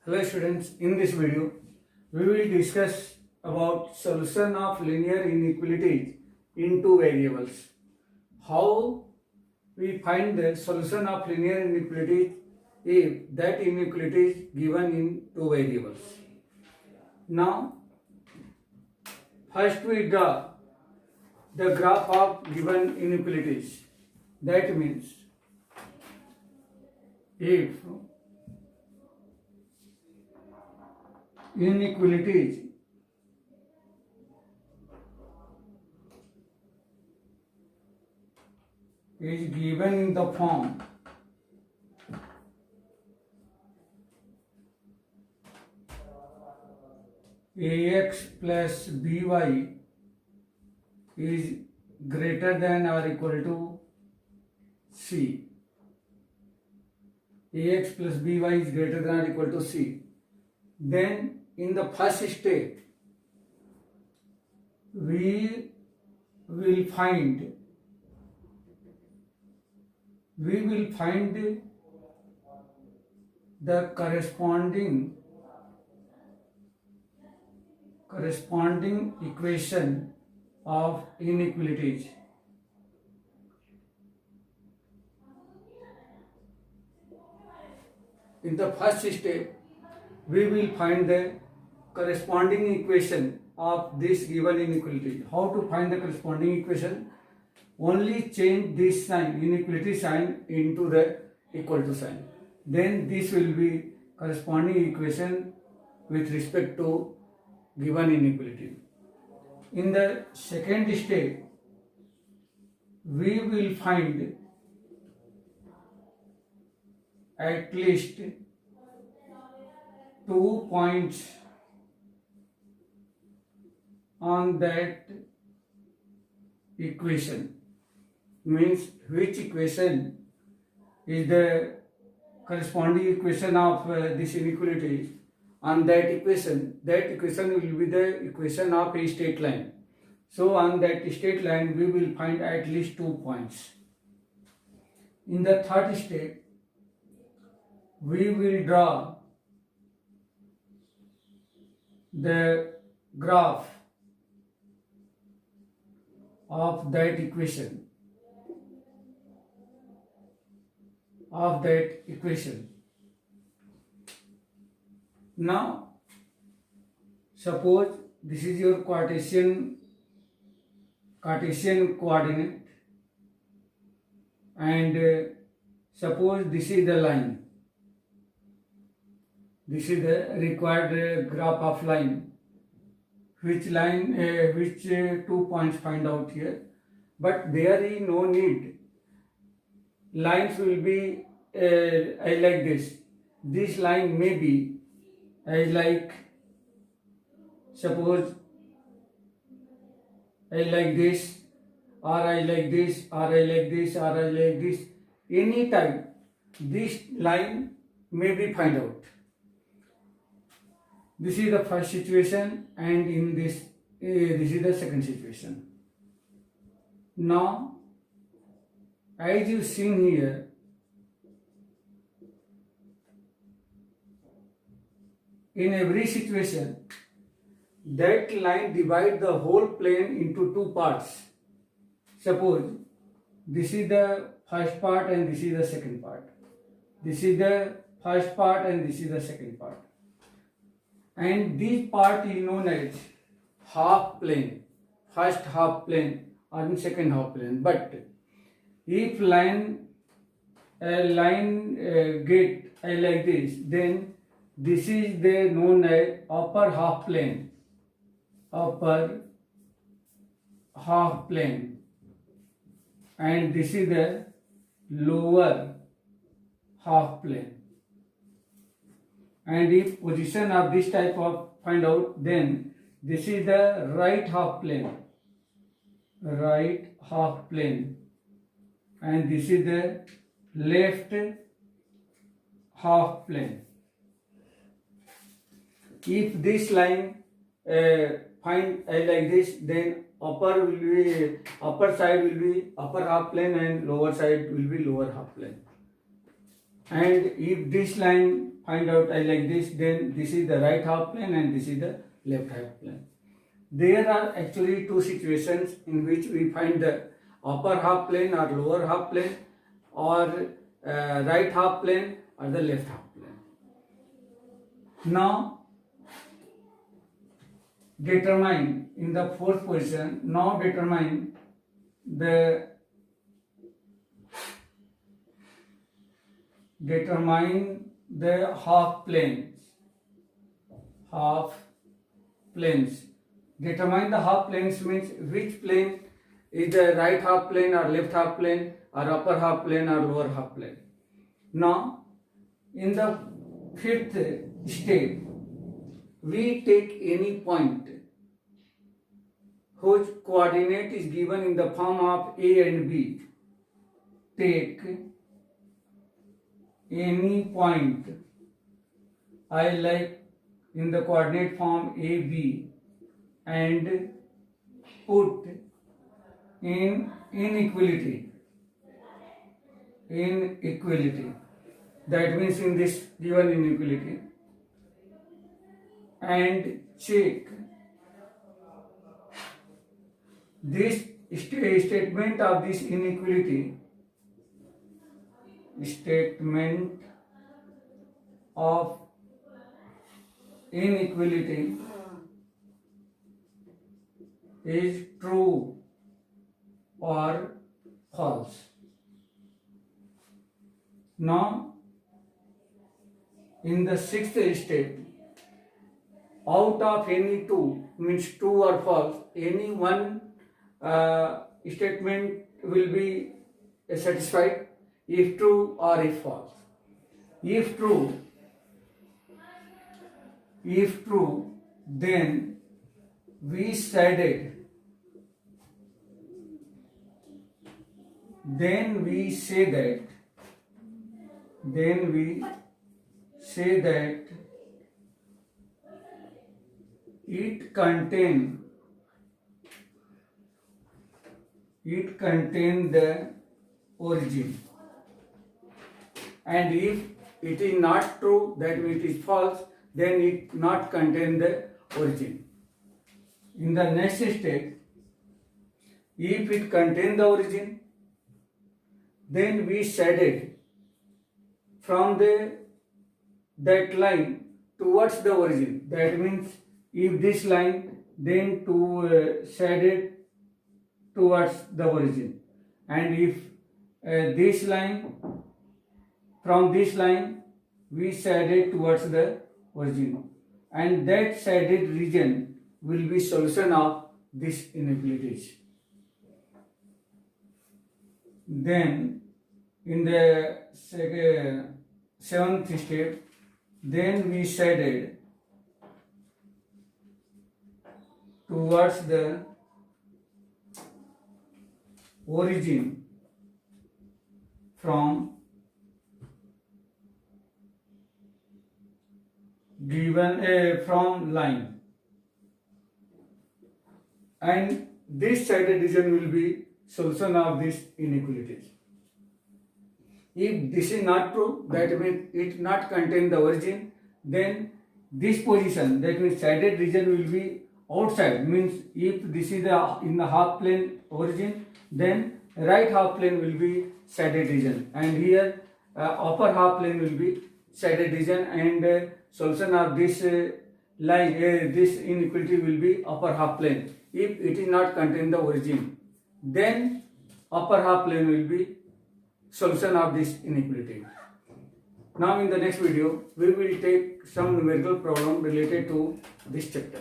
Hello students, in this video we will discuss about solution of linear inequalities in two variables. How we find the solution of linear inequalities if that inequality is given in two variables. Now first we draw the graph of given inequalities. That means if inequalities is given in the form ax plus by is greater than or equal to c. Ax plus by is greater than or equal to c. Then in the first step we will find the corresponding equation of inequalities. In the first step we will find the corresponding equation of this given inequality. How to find the corresponding equation? Only change this sign, inequality sign, into the equal to sign. Then this will be corresponding equation with respect to given inequality. In the second step, we will find at least 2 points on that equation. Means which equation is the corresponding equation of this inequality. On that equation will be the equation of a straight line. So on that straight line we will find at least 2 points. In the third step we will draw the graph of that equation. Now suppose this is your Cartesian coordinate, and suppose this is the line. This is the required graph of line. Which 2 points find out here, but there is no need. Lines will be like this. This line may be like, suppose like this, or like this, or like this, or like this. Any time this line may be find out. This is the first situation, and in this is the second situation. Now, as you seen here, in every situation, that line divides the whole plane into two parts. Suppose this is the first part and this is the second part. This is the first part and this is the second part. And this part is known as half plane, first half plane and second half plane. But if line get like this, then this is the known as upper half plane, and this is the lower half plane. And if position of this type of find out, then this is the right half plane, and this is the left half plane. If this line find like this, then upper side will be upper half plane and lower side will be lower half plane. And if this line find out like this, then this is the right half plane and this is the left half plane. There are actually two situations in which we find the upper half plane or lower half plane, or right half plane or the left half plane. Now determine in the fourth position, now determine the half planes. Determine the half planes means which plane is the right half plane or left half plane or upper half plane or lower half plane. Now in the fifth step, we take any point whose coordinate is given in the form of A and B. Take any point I like in the coordinate form A, B, and put in inequality. That means in this given inequality, and check this statement of this inequality. Statement of inequality is true or false. Now in the sixth step, out of any two, means true or false, any one statement will be satisfied if true or if false. If true, then we say that it contain the origin, and if it is not true, that means it is false, then it not contain the origin. In the next step, if it contain the origin, then we shaded from that line towards the origin. That means if this line, then to shaded towards the origin, and if this line, from this line we shaded towards the origin, and that shaded region will be solution of this inequalities. Then in the seventh step, then we shaded towards the origin from from line, and this shaded region will be solution of these inequalities. If this is not true, that means it not contain the origin, then this position, that means shaded region will be outside, means if this is in the half plane origin, then right half plane will be shaded region, and here upper half plane will be shaded region, and solution of this line, this inequality will be upper half plane. If it is not contain the origin, then upper half plane will be solution of this inequality. Now in the next video, we will take some numerical problem related to this chapter.